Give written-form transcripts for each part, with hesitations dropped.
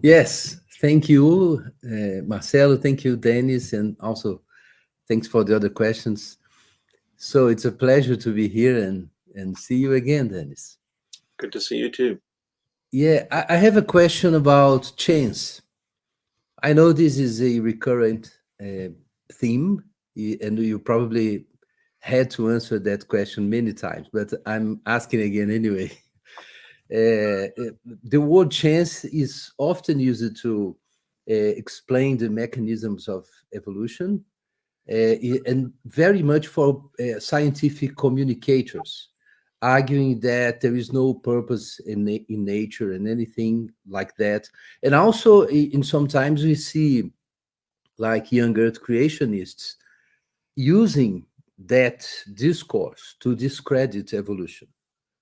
Yes, thank you, Marcelo. Thank you, Dennis, and also thanks for the other questions. So it's a pleasure to be here and see you again, Dennis. Good to see you too. Yeah, I have a question about chance. I know this is a recurrent theme, and you probably had to answer that question many times, but I'm asking again anyway. The word chance is often used to explain the mechanisms of evolution, and very much for scientific communicators, arguing that there is no purpose in nature and anything like that. And also, in sometimes we see like young Earth creationists using that discourse to discredit evolution.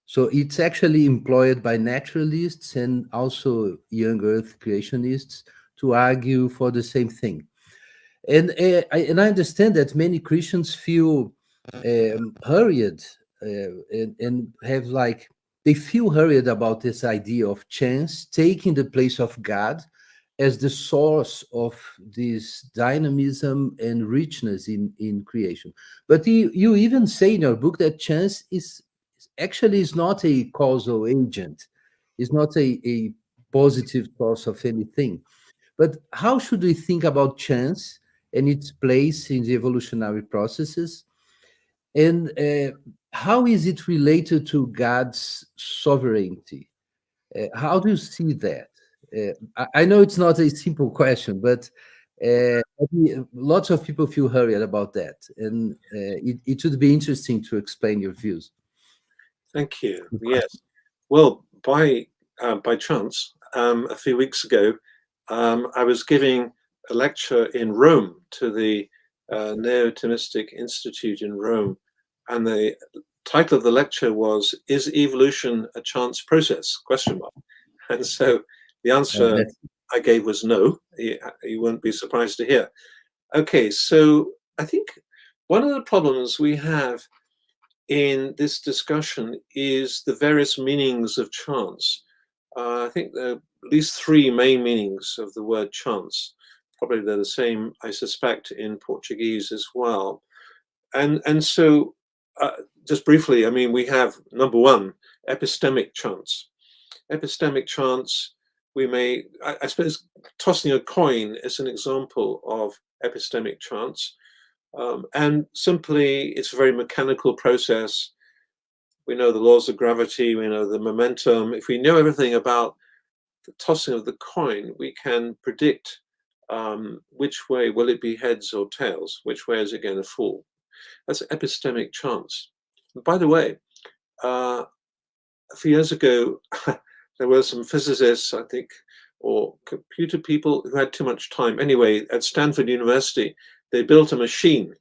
So it's actually employed by naturalists and also young Earth creationists to argue for the same thing. And I understand that many Christians feel hurried, and have like they feel hurried about this idea of chance taking the place of God as the source of this dynamism and richness in creation. But you even say in your book that chance is actually is not a causal agent, is not a positive source of anything. But how should we think about chance and its place in the evolutionary processes? And how is it related to God's sovereignty? How do you see that? I know it's not a simple question, but lots of people feel hurried about that. And it would be interesting to explain your views. Thank you. Yes. Well, by chance, a few weeks ago, I was giving a lecture in Rome to the Neo-Thomistic Institute in Rome, and the title of the lecture was "Is evolution a chance process?" Question mark. And so the answer That's I gave was no. You won't be surprised to hear. Okay, so I think one of the problems we have in this discussion is the various meanings of chance. I think there are at least three main meanings of the word chance. Probably they're the same, I suspect, in Portuguese as well. And so, uh, just briefly, I mean, we have number one, epistemic chance. Epistemic chance, I suppose, tossing a coin is an example of epistemic chance. And simply, it's a very mechanical process. We know the laws of gravity, we know the momentum. If we know everything about the tossing of the coin, we can predict which way will it be heads or tails, which way is it going to fall. That's epistemic chance. And by the way, a few years ago, there were some physicists, I think, or computer people who had too much time. Anyway, at Stanford University, they built a machine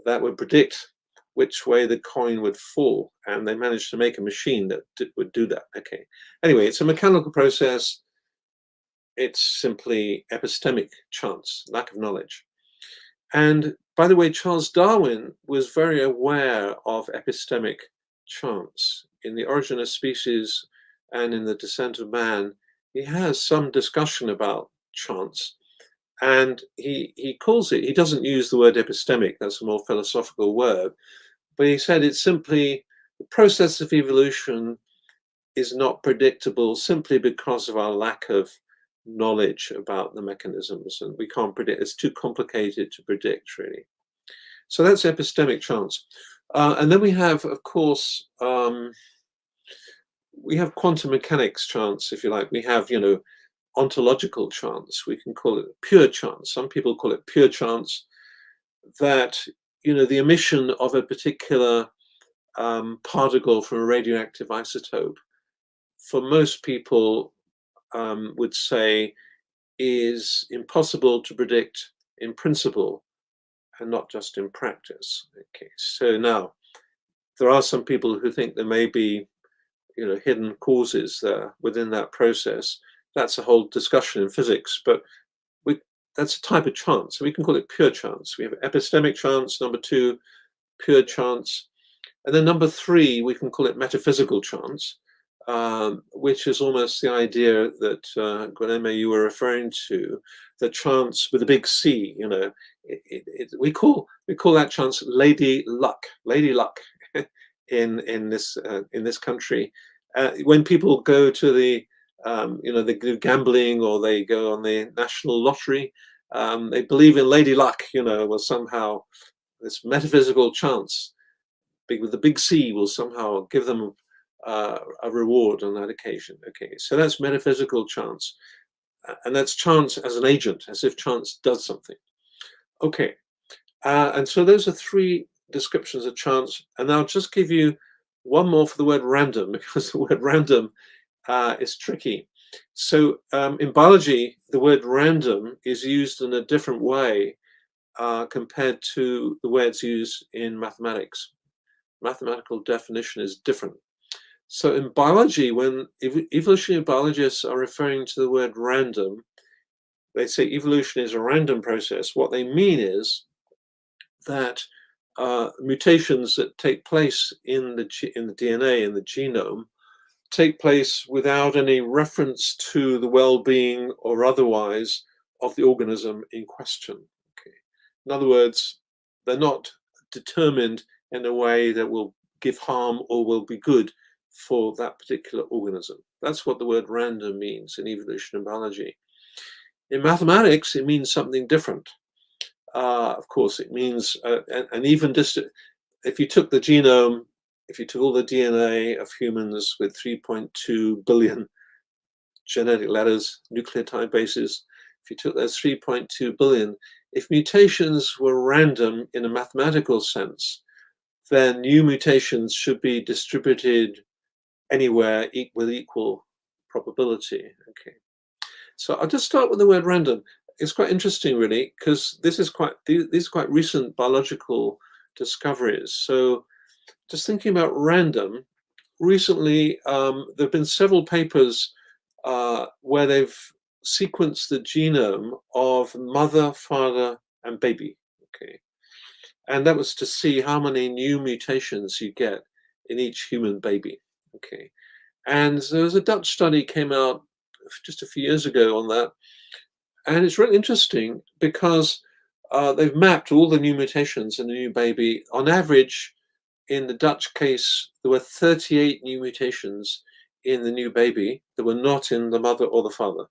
that would predict which way the coin would fall, and they managed to make a machine that would do that. Okay. Anyway, it's a mechanical process. It's simply epistemic chance, lack of knowledge. And by the way, Charles Darwin was very aware of epistemic chance. In The Origin of Species and in The Descent of Man, he has some discussion about chance. And he calls it, he doesn't use the word epistemic, that's a more philosophical word, but he said it's simply the process of evolution is not predictable simply because of our lack of knowledge about the mechanisms, and we can't predict, it's too complicated to predict, really. So that's epistemic chance. And then we have, of course, we have quantum mechanics chance, if you like. We have, ontological chance. We can call it pure chance. Some people call it pure chance, that, the emission of a particular particle from a radioactive isotope, for most people, would say is impossible to predict in principle and not just in practice. Okay, so now there are some people who think there may be, hidden causes within that process. That's a whole discussion in physics, but that's a type of chance. So we can call it pure chance. We have epistemic chance, number two, pure chance. And then number three, we can call it metaphysical chance. which is almost the idea that Guilherme, you were referring to, the chance with a big C. You know, we call that chance Lady Luck, Lady Luck, in this country. When people go to the they do gambling or they go on the national lottery, they believe in Lady Luck. You know, will somehow this metaphysical chance, with the big C, will somehow give them a reward on that occasion. Okay, so that's metaphysical chance, and that's chance as an agent, as if chance does something. Okay, and so those are three descriptions of chance, and I'll just give you one more for the word random, because the word random is tricky. So in biology, the word random is used in a different way compared to the way it's used in mathematics. Mathematical definition is different. So in biology, when evolutionary biologists are referring to the word random, they say evolution is a random process. What they mean is that mutations that take place in the DNA, in the genome, take place without any reference to the well-being or otherwise of the organism in question. Okay. In other words, they're not determined in a way that will give harm or will be good for that particular organism. That's what the word random means in evolution and biology. In mathematics, it means something different. Of course, it means, and even just if you took the genome, if you took all the DNA of humans with 3.2 billion genetic letters, nucleotide bases, if you took those 3.2 billion, if mutations were random in a mathematical sense, then new mutations should be distributed anywhere with equal probability. Okay, so I'll just start with the word random. It's quite interesting, really, because these are quite recent biological discoveries. So just thinking about random, recently there have been several papers where they've sequenced the genome of mother, father, and baby. Okay, and that was to see how many new mutations you get in each human baby. Okay, and there was a Dutch study came out just a few years ago on that, and it's really interesting because they've mapped all the new mutations in the new baby. On average, in the Dutch case, there were 38 new mutations in the new baby that were not in the mother or the father.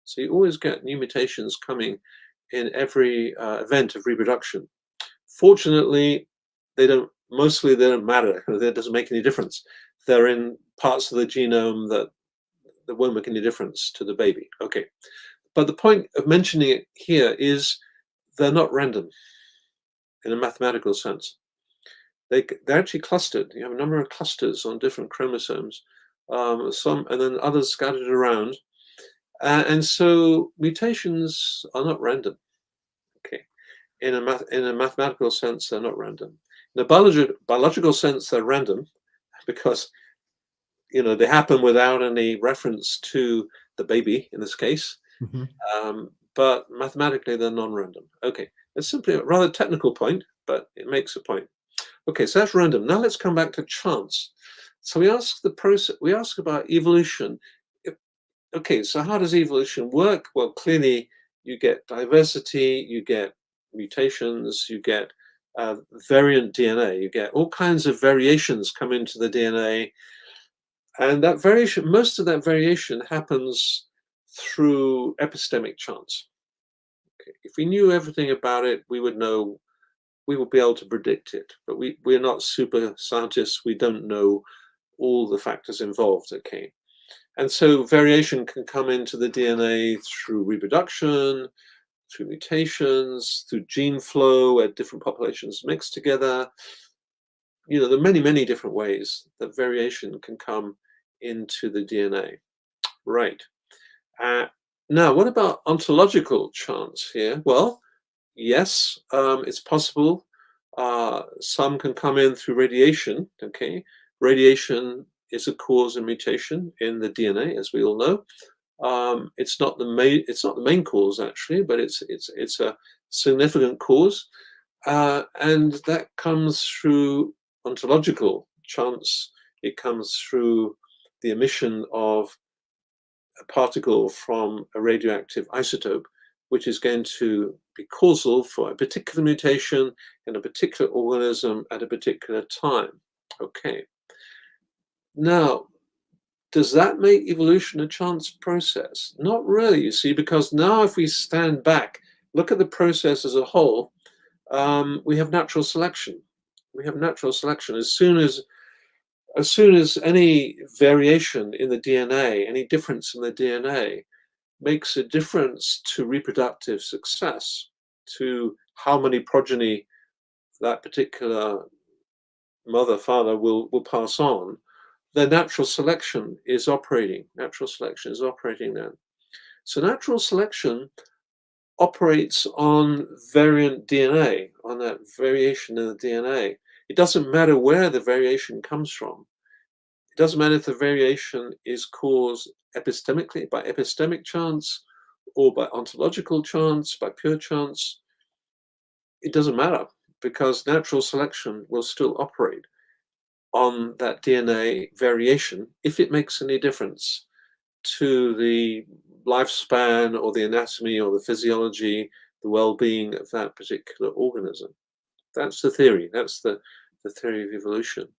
So you always get new mutations coming in every event of reproduction. Fortunately, mostly they don't matter. That doesn't make any difference. They're in parts of the genome that won't make any difference to the baby. Okay. But the point of mentioning it here is they're not random in a mathematical sense. They're actually clustered. You have a number of clusters on different chromosomes, some and then others scattered around. And so mutations are not random. Okay, in a mathematical sense, they're not random. In a biological sense, they're random because they happen without any reference to the baby in this case. Mm-hmm. But mathematically, they're non-random. Okay, it's simply a rather technical point, but it makes a point. Okay, so that's random. Now let's come back to chance. So we ask about evolution. Okay, so how does evolution work? Well, clearly you get diversity, you get mutations, you get variant DNA, you get all kinds of variations come into the DNA. And that variation, most of that variation happens through epistemic chance. Okay. If we knew everything about it, we would be able to predict it. But we're not super scientists. We don't know all the factors involved. Okay. And so variation can come into the DNA through reproduction, through mutations, through gene flow, where different populations mix together. There are many, many different ways that variation can come into the DNA. Right. Now, what about ontological chance here? Well, yes, it's possible. Some can come in through radiation. Okay, radiation is a cause of mutation in the DNA, as we all know. It's not the main cause actually, but it's a significant cause, and that comes through ontological chance. It comes through the emission of a particle from a radioactive isotope, which is going to be causal for a particular mutation in a particular organism at a particular time. Okay. Now, does that make evolution a chance process? Not really, you see, because now if we stand back, look at the process as a whole, we have natural selection. We have natural selection. As soon as any variation in the DNA, any difference in the DNA, makes a difference to reproductive success, to how many progeny that particular mother, father will pass on, then natural selection is operating. Natural selection is operating then. So natural selection operates on variant DNA, on that variation in the DNA. It doesn't matter where the variation comes from. It doesn't matter if the variation is caused epistemically, by epistemic chance, or by ontological chance, by pure chance. It doesn't matter, because natural selection will still operate on that DNA variation if it makes any difference to the lifespan or the anatomy or the physiology, the well-being of that particular organism. That's the theory. That's the theory of evolution.